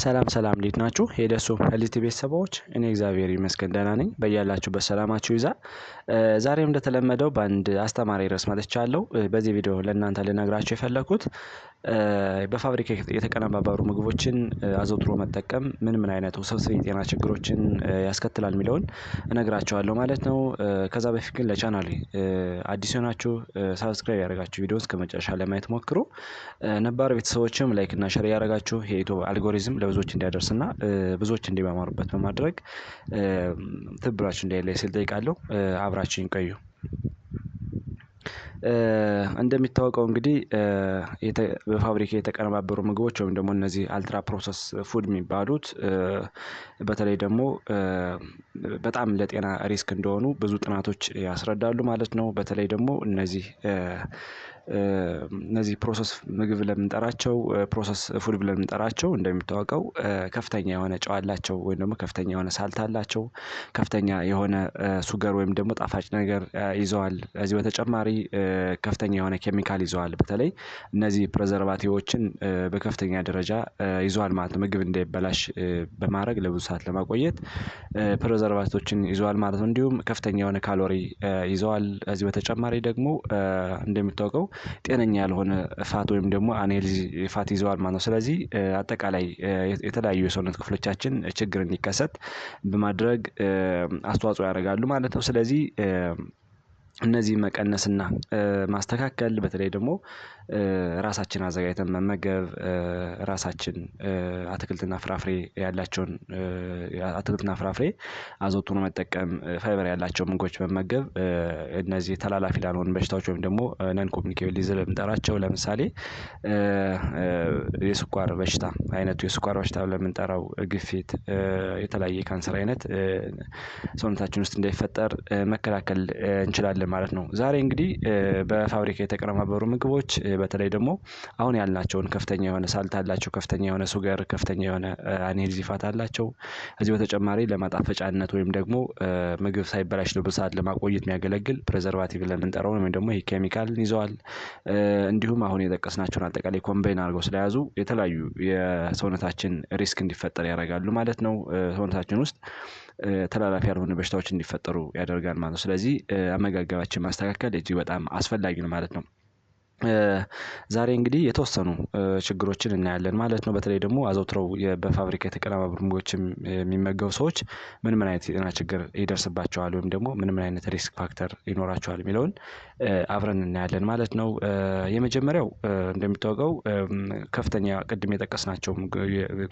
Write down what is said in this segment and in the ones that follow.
ሰላም ሰላም እንዴት ናችሁ? የደሱ ሄልቲ ቤተሰቦች እኔ እግዚአብሔር ይመስገን ደህና ነኝ። በያላችሁበት ሰላማችሁ ይዛ። ዛሬም እንደተለመደው በአንድ አስተማሪ ርዕስ መጥቻለሁ። በዚህ ቪዲዮ ለእናንተ ልነግራችሁ የፈለኩት በፋብሪካ የተቀነባበሩ ምግቦችን አዘውትሮ መጠቀም ምን አይነት ውስብስብ የጤና ችግሮችን ያስከትላል የሚለውን እነግራችኋለሁ ማለት ነው። ከዛ በፊት ግን ለቻናሌ አዲስ ሆናችሁ ሳብስክራይብ ያደረጋችሁ ቪዲዮውን እስከመጨረሻ ለማየት ሞክሩ። ነባር ቤተሰቦችም ላይክ እና ሼር ያደረጋችሁ የዩቲዩብ አልጎሪዝም ለብዙዎች እንዲያደርስና ብዙዎች እንዲማማሩበት በማድረግ ትብብራችሁ እንዳይለይ ስል ጠይቃለሁ። አብራችሁኝ ቆዩ። እንደሚታወቀው እንግዲህ በፋብሪካ የተቀነባበሩ ምግቦች ወይም ደግሞ እነዚህ አልትራ ፕሮሰስ ፉድ የሚባሉት በተለይ ደግሞ በጣም ለጤና ሪስክ እንደሆኑ ብዙ ጥናቶች ያስረዳሉ ማለት ነው። በተለይ ደግሞ እነዚህ ፕሮሰስ ምግብ ለምንጠራቸው ፕሮሰስ ፉድ ብለን የምንጠራቸው እንደሚታወቀው ከፍተኛ የሆነ ጨው አላቸው ወይም ደግሞ ከፍተኛ የሆነ ሳልት አላቸው። ከፍተኛ የሆነ ሱገር ወይም ደግሞ ጣፋጭ ነገር ይዘዋል። ከዚህ በተጨማሪ ከፍተኛ የሆነ ኬሚካል ይዘዋል። በተለይ እነዚህ ፕሬዘርቫቲቮችን በከፍተኛ ደረጃ ይዘዋል ማለት ነው። ምግብ እንዳይበላሽ በማድረግ ለብዙ ሰዓት ለማቆየት ፕሬዘርቫቲቮችን ይዘዋል ማለት ነው። እንዲሁም ከፍተኛ የሆነ ካሎሪ ይዘዋል። ከዚህ በተጨማሪ ደግሞ እንደሚታወቀው ጤነኛ ያልሆነ ፋት ወይም ደግሞ አንሄልዚ ፋት ይዘዋል ማለት ነው። ስለዚህ አጠቃላይ የተለያዩ የሰውነት ክፍሎቻችን ችግር እንዲከሰት በማድረግ አስተዋጽኦ ያደርጋሉ ማለት ነው። ስለዚህ እነዚህ መቀነስና ማስተካከል በተለይ ደግሞ ራሳችን አዘጋጅተን መመገብ ራሳችን አትክልትና ፍራፍሬ ያላቸውን አትክልትና ፍራፍሬ አዘውትሮ መጠቀም ፋይበር ያላቸው ምግቦች መመገብ እነዚህ ተላላፊ ላልሆኑ በሽታዎች ወይም ደግሞ ነን ኮሚኒኬብል ዲዚዝ የምንጠራቸው ለምሳሌ የስኳር በሽታ አይነቱ የስኳር በሽታ ብለን የምንጠራው ግፊት የተለያየ ካንሰር አይነት ሰውነታችን ውስጥ እንዳይፈጠር መከላከል እንችላለን ማለት ነው። ዛሬ እንግዲህ በፋብሪካ የተቀነባበሩ ምግቦች በተለይ ደግሞ አሁን ያልናቸውን ከፍተኛ የሆነ ሳልት አላቸው፣ ከፍተኛ የሆነ ሱገር፣ ከፍተኛ የሆነ አንሄልዚ ፋት አላቸው። ከዚህ በተጨማሪ ለማጣፈጫነት ወይም ደግሞ ምግብ ሳይበላሽ ለብዙ ሰዓት ለማቆየት የሚያገለግል ፕሬዘርቫቲቭ ብለን የምንጠራው ወይም ደግሞ ይሄ ኬሚካልን ይዘዋል። እንዲሁም አሁን የጠቀስናቸውን አጠቃላይ ኮምባይን አድርገው ስለያዙ የተለያዩ የሰውነታችን ሪስክ እንዲፈጠር ያደርጋሉ ማለት ነው። ሰውነታችን ውስጥ ተላላፊ ያልሆኑ በሽታዎች እንዲፈጠሩ ያደርጋል ማለት ነው። ስለዚህ አመጋገባችን ማስተካከል እጅግ በጣም አስፈላጊ ነው ማለት ነው። ዛሬ እንግዲህ የተወሰኑ ችግሮችን እናያለን ማለት ነው። በተለይ ደግሞ አዘውትረው በፋብሪካ የተቀነባበሩ ምግቦችን የሚመገቡ ሰዎች ምን አይነት የጤና ችግር ይደርስባቸዋል ወይም ደግሞ ምን አይነት ሪስክ ፋክተር ይኖራቸዋል የሚለውን አብረን እናያለን ማለት ነው። የመጀመሪያው እንደሚታወቀው ከፍተኛ ቅድም የጠቀስናቸው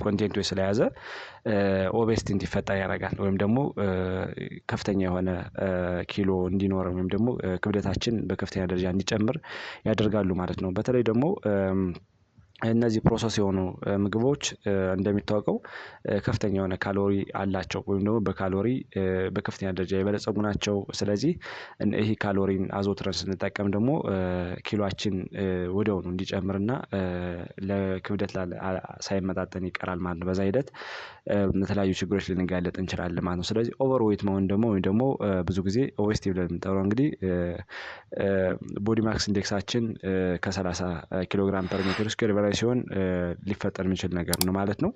ኮንቴንቶች ስለያዘ ኦቤሲቲ እንዲፈጠር ያደርጋል ወይም ደግሞ ከፍተኛ የሆነ ኪሎ እንዲኖረን ወይም ደግሞ ክብደታችን በከፍተኛ ደረጃ እንዲጨምር ያደርጋሉ ማለት ነው። በተለይ ደግሞ እነዚህ ፕሮሰስ የሆኑ ምግቦች እንደሚታወቀው ከፍተኛ የሆነ ካሎሪ አላቸው ወይም ደግሞ በካሎሪ በከፍተኛ ደረጃ የበለፀጉ ናቸው። ስለዚህ ይሄ ካሎሪን አዘውትረን ስንጠቀም ደግሞ ኪሎአችን ወዲያውኑ እንዲጨምርና ለክብደት ሳይመጣጠን ይቀራል ማለት ነው። በዛ ሂደት ለተለያዩ ችግሮች ልንጋለጥ እንችላለን ማለት ነው። ስለዚህ ኦቨር ዌይት መሆን ደግሞ ወይም ደግሞ ብዙ ጊዜ ኦቤሲቲ ብለን የምንጠራው እንግዲህ ቦዲ ማክስ ኢንዴክሳችን ከ30 ኪሎ ግራም ፐር ሜትር ስኩዌር በላይ ሲሆን ሊፈጠር የሚችል ነገር ነው ማለት ነው።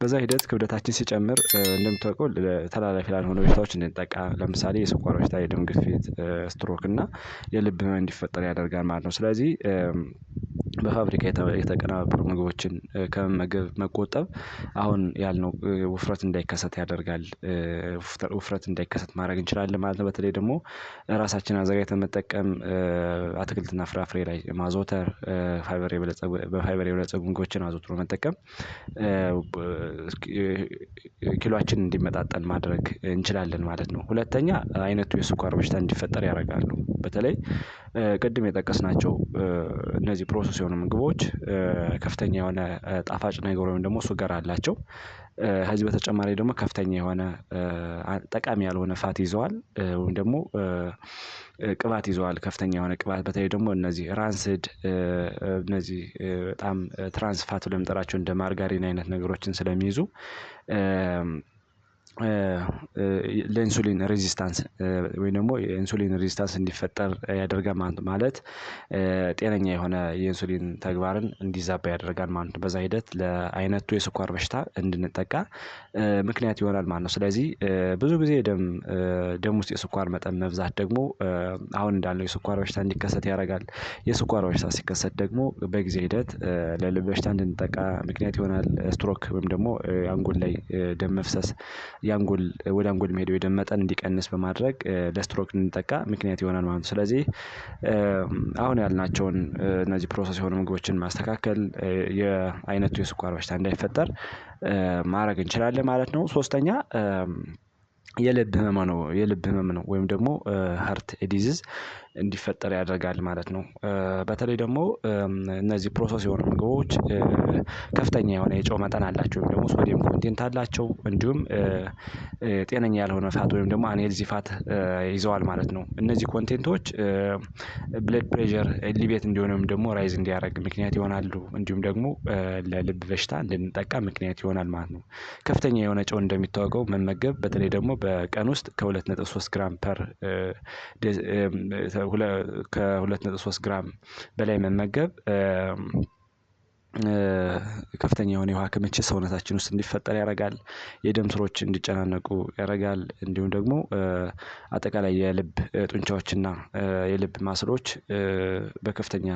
በዛ ሂደት ክብደታችን ሲጨምር እንደምታውቀው ተላላፊ ላልሆኑ በሽታዎች እንድንጠቃ ለምሳሌ የስኳር በሽታ፣ የደም ግፊት፣ ስትሮክ እና የልብ ህመም እንዲፈጠር ያደርጋል ማለት ነው። ስለዚህ በፋብሪካ የተቀነባበሩ ምግቦችን ከመመገብ መቆጠብ አሁን ያልነው ውፍረት እንዳይከሰት ያደርጋል። ውፍረት እንዳይከሰት ማድረግ እንችላለን ማለት ነው። በተለይ ደግሞ ራሳችንን አዘጋጅተን መጠቀም አትክልትና ፍራፍሬ ላይ ማዘውተር በፋይበር የበለፀጉ ምግቦችን አዘውትሮ መጠቀም ኪሎአችን እንዲመጣጠን ማድረግ እንችላለን ማለት ነው። ሁለተኛ አይነቱ የስኳር በሽታ እንዲፈጠር ያደርጋሉ። በተለይ ቅድም የጠቀስናቸው እነዚህ ፕሮሰስ የሆኑ ምግቦች ከፍተኛ የሆነ ጣፋጭ ነገር ወይም ደግሞ ሱገር አላቸው። ከዚህ በተጨማሪ ደግሞ ከፍተኛ የሆነ ጠቃሚ ያልሆነ ፋት ይዘዋል ወይም ደግሞ ቅባት ይዘዋል። ከፍተኛ የሆነ ቅባት በተለይ ደግሞ እነዚህ ራንስድ እነዚህ በጣም ትራንስ ፋት ብለን የምንጠራቸው እንደ ማርጋሪን አይነት ነገሮችን ስለሚይዙ ለኢንሱሊን ሬዚስታንስ ወይም ደግሞ የኢንሱሊን ሬዚስታንስ እንዲፈጠር ያደርጋል ማለት ጤነኛ የሆነ የኢንሱሊን ተግባርን እንዲዛባ ያደርጋል ማለት ነው። በዛ ሂደት ለአይነቱ የስኳር በሽታ እንድንጠቃ ምክንያት ይሆናል ማለት ነው። ስለዚህ ብዙ ጊዜ ደም ውስጥ የስኳር መጠን መብዛት ደግሞ አሁን እንዳለው የስኳር በሽታ እንዲከሰት ያደርጋል። የስኳር በሽታ ሲከሰት ደግሞ በጊዜ ሂደት ለልብ በሽታ እንድንጠቃ ምክንያት ይሆናል። ስትሮክ ወይም ደግሞ አንጎል ላይ ደም መፍሰስ ወደ አንጎል የሚሄደው የደም መጠን እንዲቀንስ በማድረግ ለስትሮክ እንድንጠቃ ምክንያት ይሆናል ማለት ነው። ስለዚህ አሁን ያልናቸውን እነዚህ ፕሮሰስ የሆኑ ምግቦችን ማስተካከል የአይነቱ የስኳር በሽታ እንዳይፈጠር ማድረግ እንችላለን ማለት ነው። ሶስተኛ የልብ ህመም ነው ወይም ደግሞ ሃርት ዲዚዝ እንዲፈጠር ያደርጋል ማለት ነው። በተለይ ደግሞ እነዚህ ፕሮሰስ የሆኑ ምግቦች ከፍተኛ የሆነ የጨው መጠን አላቸው ወይም ደግሞ ሶዲየም ኮንቴንት አላቸው እንዲሁም ጤነኛ ያልሆነ ፋት ወይም ደግሞ አንሄልዚ ፋት ይዘዋል ማለት ነው። እነዚህ ኮንቴንቶች ብለድ ፕሬዠር ኤሊቬት እንዲሆን ወይም ደግሞ ራይዝ እንዲያደርግ ምክንያት ይሆናሉ እንዲሁም ደግሞ ለልብ በሽታ እንድንጠቃ ምክንያት ይሆናል ማለት ነው። ከፍተኛ የሆነ ጨው እንደሚታወቀው መመገብ በተለይ ደግሞ በቀን ውስጥ ከ2.3 ግራም ከ2.3 ግራም በላይ መመገብ ከፍተኛ የሆነ የውሃ ክምችት ሰውነታችን ውስጥ እንዲፈጠር ያደርጋል። የደም ስሮች እንዲጨናነቁ ያደርጋል እንዲሁም ደግሞ አጠቃላይ የልብ ጡንቻዎችና የልብ ማስሎች በከፍተኛ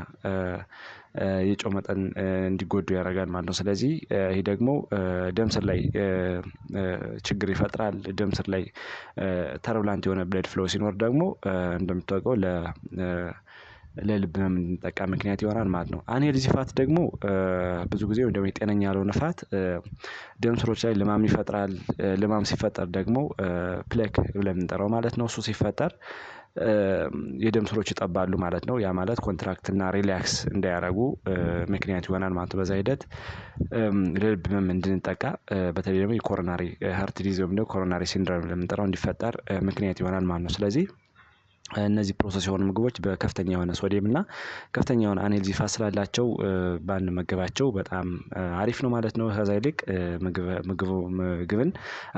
የጨው መጠን እንዲጎዱ ያደርጋል ማለት ነው። ስለዚህ ይሄ ደግሞ ደም ስር ላይ ችግር ይፈጥራል። ደም ስር ላይ ተርብላንት የሆነ ብለድ ፍሎ ሲኖር ደግሞ እንደሚታወቀው ለልብ ህመም እንድንጠቃ ምክንያት ይሆናል ማለት ነው። አንሄልዚ ፋት ደግሞ ብዙ ጊዜ ወይም ደግሞ ጤነኛ ያልሆነ ፋት ደም ስሮች ላይ ልማም ይፈጥራል። ልማም ሲፈጠር ደግሞ ፕሌክ ብለን የምንጠራው ማለት ነው። እሱ ሲፈጠር የደም ስሮች ይጠባሉ ማለት ነው። ያ ማለት ኮንትራክት እና ሪላክስ እንዳያደርጉ ምክንያት ይሆናል ማለት ነው። በዛ ሂደት ለልብ ህመም እንድንጠቃ በተለይ ደግሞ የኮሮናሪ ሃርት ዲዚዝ ወይም ደግሞ ኮሮናሪ ሲንድሮም ለምንጠራው እንዲፈጠር ምክንያት ይሆናል ማለት ነው። ስለዚህ እነዚህ ፕሮሰስ የሆኑ ምግቦች በከፍተኛ የሆነ ሶዲየም እና ከፍተኛ የሆነ አንሄልዚ ፋት ስላላቸው ባንመገባቸው በጣም አሪፍ ነው ማለት ነው። ከዛ ይልቅ ምግብን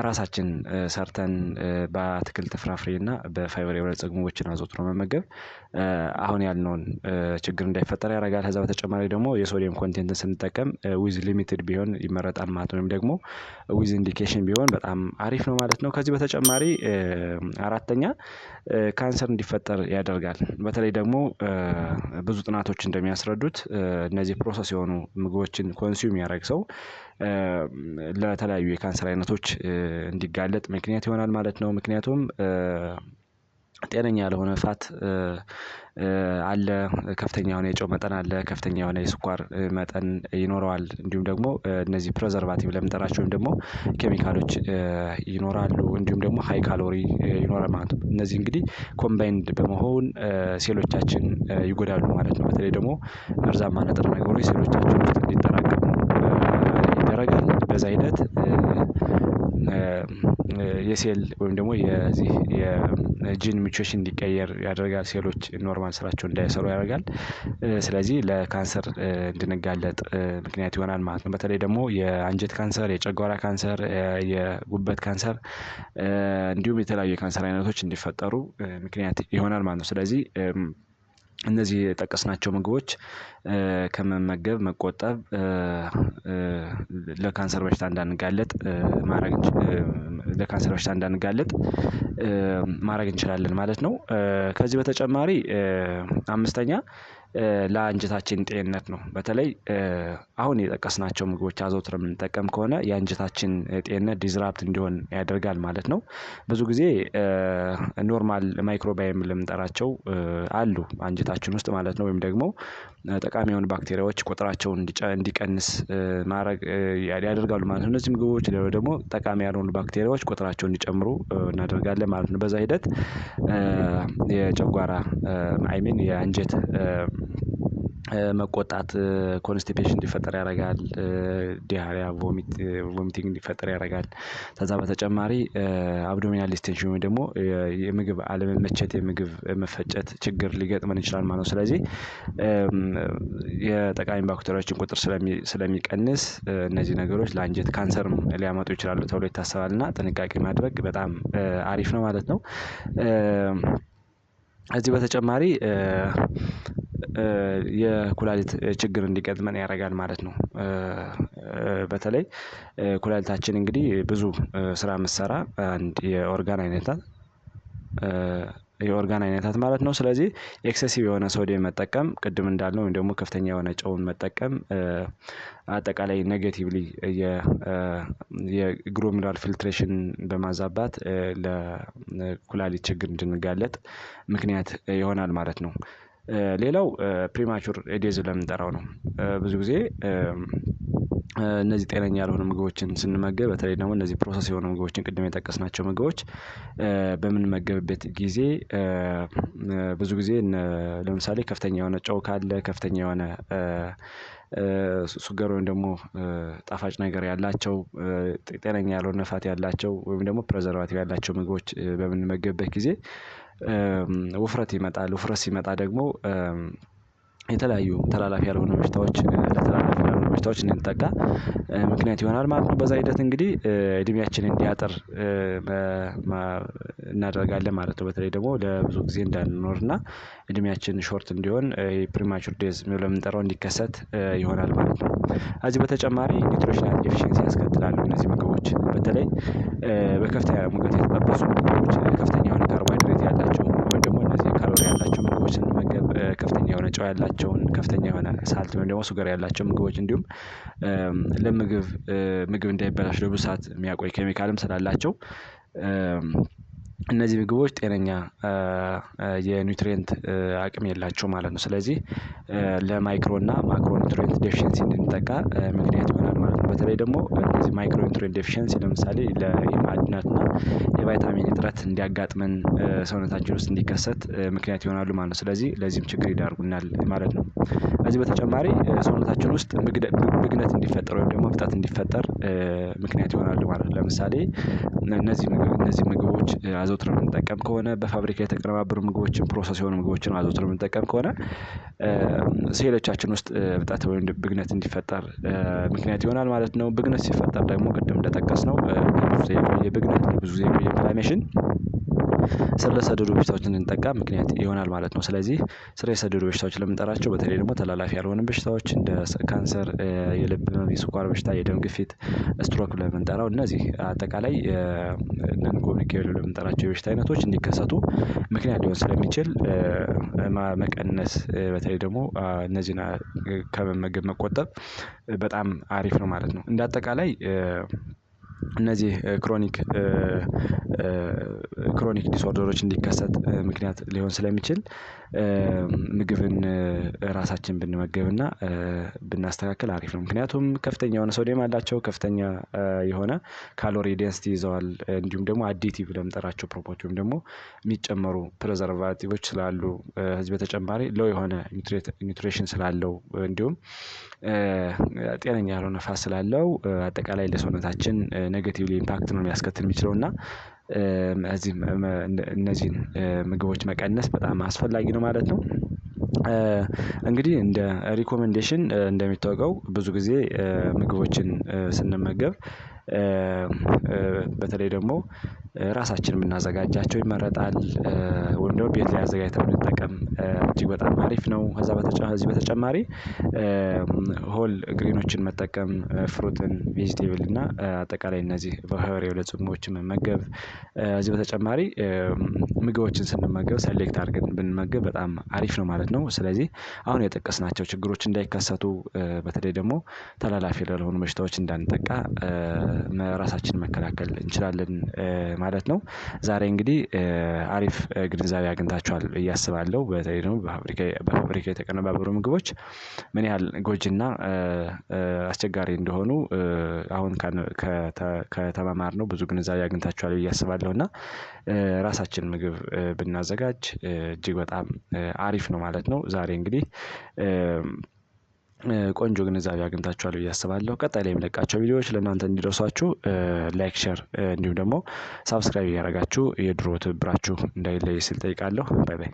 ራሳችን ሰርተን በአትክልት ፍራፍሬ እና በፋይበር የበለፀጉ ምግቦችን አዘውትሮ መመገብ አሁን ያልነውን ችግር እንዳይፈጠር ያደርጋል። ከዛ በተጨማሪ ደግሞ የሶዲየም ኮንቴንትን ስንጠቀም ዊዝ ሊሚትድ ቢሆን ይመረጣል ማለት ነው። ወይም ደግሞ ዊዝ ኢንዲኬሽን ቢሆን በጣም አሪፍ ነው ማለት ነው። ከዚህ በተጨማሪ አራተኛ ካንሰር እንዲፈጠር ያደርጋል። በተለይ ደግሞ ብዙ ጥናቶች እንደሚያስረዱት እነዚህ ፕሮሰስ የሆኑ ምግቦችን ኮንሱም የሚያደርግ ሰው ለተለያዩ የካንሰር አይነቶች እንዲጋለጥ ምክንያት ይሆናል ማለት ነው። ምክንያቱም ጤነኛ ያልሆነ ፋት አለ፣ ከፍተኛ የሆነ የጨው መጠን አለ፣ ከፍተኛ የሆነ የስኳር መጠን ይኖረዋል እንዲሁም ደግሞ እነዚህ ፕሬዘርቫቲቭ ለምንጠራቸው ወይም ደግሞ ኬሚካሎች ይኖራሉ እንዲሁም ደግሞ ሃይ ካሎሪ ይኖራል ማለት ነው። እነዚህ እንግዲህ ኮምባይንድ በመሆን ሴሎቻችን ይጎዳሉ ማለት ነው። በተለይ ደግሞ መርዛማ ንጥረ ነገሮች ሴሎቻችን ውስጥ እንዲጠራቀሙ ይደረጋል። በዛ ሂደት የሴል ወይም ደግሞ የዚህ የጂን ሚውቴሽን እንዲቀየር ያደርጋል። ሴሎች ኖርማል ስራቸውን እንዳይሰሩ ያደርጋል። ስለዚህ ለካንሰር እንድንጋለጥ ምክንያት ይሆናል ማለት ነው። በተለይ ደግሞ የአንጀት ካንሰር፣ የጨጓራ ካንሰር፣ የጉበት ካንሰር እንዲሁም የተለያዩ የካንሰር አይነቶች እንዲፈጠሩ ምክንያት ይሆናል ማለት ነው። ስለዚህ እነዚህ የጠቀስናቸው ምግቦች ከመመገብ መቆጠብ ለካንሰር በሽታ እንዳንጋለጥ ማድረግ እንችላለን ማለት ነው። ከዚህ በተጨማሪ አምስተኛ ለአንጀታችን ጤንነት ነው። በተለይ አሁን የጠቀስናቸው ምግቦች አዘውትረን የምንጠቀም ከሆነ የአንጀታችን ጤንነት ዲዝራፕት እንዲሆን ያደርጋል ማለት ነው። ብዙ ጊዜ ኖርማል ማይክሮባዮም ለምንጠራቸው አሉ አንጀታችን ውስጥ ማለት ነው። ወይም ደግሞ ጠቃሚ የሆኑ ባክቴሪያዎች ቁጥራቸውን እንዲቀንስ ማድረግ ያደርጋሉ ማለት ነው። እነዚህ ምግቦች ደግሞ ጠቃሚ ያልሆኑ ባክቴሪያዎች ቁጥራቸውን እንዲጨምሩ እናደርጋለን ማለት ነው። በዛ ሂደት የጨጓራ የአንጀት መቆጣት ኮንስቲፔሽን እንዲፈጠር ያደርጋል። ዲያሪያ ቮሚቲንግ እንዲፈጠር ያደርጋል። ከዛ በተጨማሪ አብዶሚናል ዲስቴንሽን ወይ ደግሞ የምግብ አለመመቸት የምግብ መፈጨት ችግር ሊገጥመን ይችላል ማለት ነው። ስለዚህ የጠቃሚ ባክቴሪያዎችን ቁጥር ስለሚቀንስ እነዚህ ነገሮች ለአንጀት ካንሰርም ሊያመጡ ይችላሉ ተብሎ ይታሰባል እና ጥንቃቄ ማድረግ በጣም አሪፍ ነው ማለት ነው። ከዚህ በተጨማሪ የኩላሊት ችግር እንዲገጥመን ያደርጋል ማለት ነው። በተለይ ኩላሊታችን እንግዲህ ብዙ ስራ የምትሰራ አንድ የኦርጋን አይነታት ማለት ነው። ስለዚህ ኤክሰሲቭ የሆነ ሶዲየም መጠቀም ቅድም እንዳልነው ወይም ደግሞ ከፍተኛ የሆነ ጨውን መጠቀም አጠቃላይ ኔጌቲቭሊ የግሎሜሩላር ፊልትሬሽን በማዛባት ለኩላሊት ችግር እንድንጋለጥ ምክንያት ይሆናል ማለት ነው። ሌላው ፕሪማቹር ዴዝ ለምንጠራው ነው። ብዙ ጊዜ እነዚህ ጤነኛ ያልሆኑ ምግቦችን ስንመገብ በተለይ ደግሞ እነዚህ ፕሮሰስ የሆኑ ምግቦችን ቅድም የጠቀስናቸው ምግቦች በምንመገብበት ጊዜ ብዙ ጊዜ ለምሳሌ ከፍተኛ የሆነ ጨው ካለ ከፍተኛ የሆነ ሱገር ወይም ደግሞ ጣፋጭ ነገር ያላቸው ጤነኛ ያልሆነ ፋት ያላቸው ወይም ደግሞ ፕሬዘርቫቲቭ ያላቸው ምግቦች በምንመገብበት ጊዜ ውፍረት ይመጣል። ውፍረት ሲመጣ ደግሞ የተለያዩ ተላላፊ ያልሆኑ በሽታዎች እንድንጠቃ ምክንያት ይሆናል ማለት ነው። በዛ ሂደት እንግዲህ እድሜያችን እንዲያጥር እናደርጋለን ማለት ነው። በተለይ ደግሞ ለብዙ ጊዜ እንዳንኖርና እድሜያችን ሾርት እንዲሆን ፕሪማቹር ዴዝ ብለን የምንጠራው እንዲከሰት ይሆናል ማለት ነው። ከዚህ በተጨማሪ ኒውትሪሽናል ዴፊሺየንሲ ያስከትላሉ እነዚህ ምግቦች በተለይ በከፍተኛ ሙቀት የተጠበሱ ምግቦች ከፍተኛ የሆነ ካርቦሃይድሬት ያላቸው ወይም ደግሞ እነዚህ ካሎሪ ያላቸው ምግቦች ስንመገብ ከፍተኛ የሆነ ጨው ያላቸውን ከፍተኛ የሆነ ሳልት ወይም ደግሞ ሱገር ያላቸው ምግቦች እንዲሁም ምግብ እንዳይበላሽ ለብዙ ሰዓት የሚያቆይ ኬሚካልም ስላላቸው እነዚህ ምግቦች ጤነኛ የኒውትሪየንት አቅም የላቸውም ማለት ነው። ስለዚህ ለማይክሮ እና ማክሮ ኒውትሪየንት ዴፊሺየንሲ እንድንጠቃ ምክንያት ይሆናል ማለት ነው። በተለይ ደግሞ እነዚህ ማይክሮ ኒውትሪየንት ዴፊሺየንሲ ለምሳሌ የማዕድናት እና የቫይታሚን እጥረት እንዲያጋጥመን ሰውነታችን ውስጥ እንዲከሰት ምክንያት ይሆናሉ ማለት ነው። ስለዚህ ለዚህም ችግር ይዳርጉናል ማለት ነው። ከዚህ በተጨማሪ ሰውነታችን ውስጥ ብግነት እንዲፈጠር ወይም ደግሞ እብጠት እንዲፈጠር ምክንያት ይሆናሉ ማለት ነው። ለምሳሌ እነዚህ ምግቦች አዘውትረን የምንጠቀም ከሆነ በፋብሪካ የተቀነባበሩ ምግቦችን ፕሮሰስ የሆኑ ምግቦችን አዘውትረን የምንጠቀም ከሆነ ሴሎቻችን ውስጥ እብጠት ወይም ብግነት እንዲፈጠር ምክንያት ይሆናል ማለት ነው። ብግነት ሲፈጠር ደግሞ ቅድም እንደጠቀስነው ብዙ ጊዜ የቆየ ኢንፍላሜሽን ስር ለሰደዱ በሽታዎች እንድንጠቃ ምክንያት ይሆናል ማለት ነው። ስለዚህ ስር የሰደዱ በሽታዎች ለምንጠራቸው በተለይ ደግሞ ተላላፊ ያልሆኑ በሽታዎች እንደ ካንሰር የልብ ህመም የስኳር በሽታ የደም ግፊት ስትሮክ ብለን የምንጠራው እነዚህ አጠቃላይ ነን ኮሚኒኬብል ብለን የምንጠራቸው የበሽታ አይነቶች እንዲከሰቱ ምክንያት ሊሆን ስለሚችል መቀነስ በተለይ ደግሞ እነዚህን ከመመገብ መቆጠብ በጣም አሪፍ ነው ማለት ነው። እንደ አጠቃላይ እነዚህ ክሮኒክ ዲስኦርደሮች እንዲከሰት ምክንያት ሊሆን ስለሚችል ምግብን ራሳችን ብንመገብና ብናስተካክል አሪፍ ነው። ምክንያቱም ከፍተኛ የሆነ ሶዲየም አላቸው ከፍተኛ የሆነ ካሎሪ ዴንሲቲ ይዘዋል እንዲሁም ደግሞ አዲቲቭ ብለን የምንጠራቸው ፕሮፐርቲ ወይም ደግሞ የሚጨመሩ ፕሬዘርቫቲቮች ስላሉ ከዚህ በተጨማሪ ሎው የሆነ ኒውትሪሽን ስላለው እንዲሁም ጤነኛ ያልሆነ ፋት ስላለው አጠቃላይ ለሰውነታችን ኔጌቲቭሊ ኢምፓክት ነው ሊያስከትል የሚችለው እና እነዚህን ምግቦች መቀነስ በጣም አስፈላጊ ነው ማለት ነው። እንግዲህ እንደ ሪኮመንዴሽን እንደሚታወቀው ብዙ ጊዜ ምግቦችን ስንመገብ በተለይ ደግሞ ራሳችን የምናዘጋጃቸው ይመረጣል። ወይም ደግሞ ቤት ላይ አዘጋጅተን ብንጠቀም እጅግ በጣም አሪፍ ነው። ከዚህ በተጨማሪ ሆል ግሬኖችን መጠቀም ፍሩትን ቬጂቴብል እና አጠቃላይ እነዚህ በፋይበር የበለፀጉ ምግቦችን መመገብ ከዚህ በተጨማሪ ምግቦችን ስንመገብ ሰሌክት አድርገን ብንመገብ በጣም አሪፍ ነው ማለት ነው። ስለዚህ አሁን የጠቀስናቸው ችግሮች እንዳይከሰቱ በተለይ ደግሞ ተላላፊ ላልሆኑ በሽታዎች እንዳንጠቃ ራሳችንን መከላከል እንችላለን ማለት ነው። ዛሬ እንግዲህ አሪፍ ግንዛቤ አግኝታችኋል ብዬ አስባለሁ። በተለይ ደግሞ በፋብሪካ የተቀነባበሩ ምግቦች ምን ያህል ጎጂና አስቸጋሪ እንደሆኑ አሁን ከተማማርነው ብዙ ግንዛቤ አግኝታችኋል ብዬ አስባለሁ። እና ራሳችን ምግብ ብናዘጋጅ እጅግ በጣም አሪፍ ነው ማለት ነው። ዛሬ እንግዲህ ቆንጆ ግንዛቤ አግኝታችኋል ብዬ አስባለሁ። ቀጣይ ላይ የምለቃቸው ቪዲዮዎች ለእናንተ እንዲደርሷችሁ ላይክ፣ ሼር እንዲሁም ደግሞ ሳብስክራይብ እያደረጋችሁ የድሮ ትብብራችሁ እንዳይለይ ስል ጠይቃለሁ። ባይ ባይ።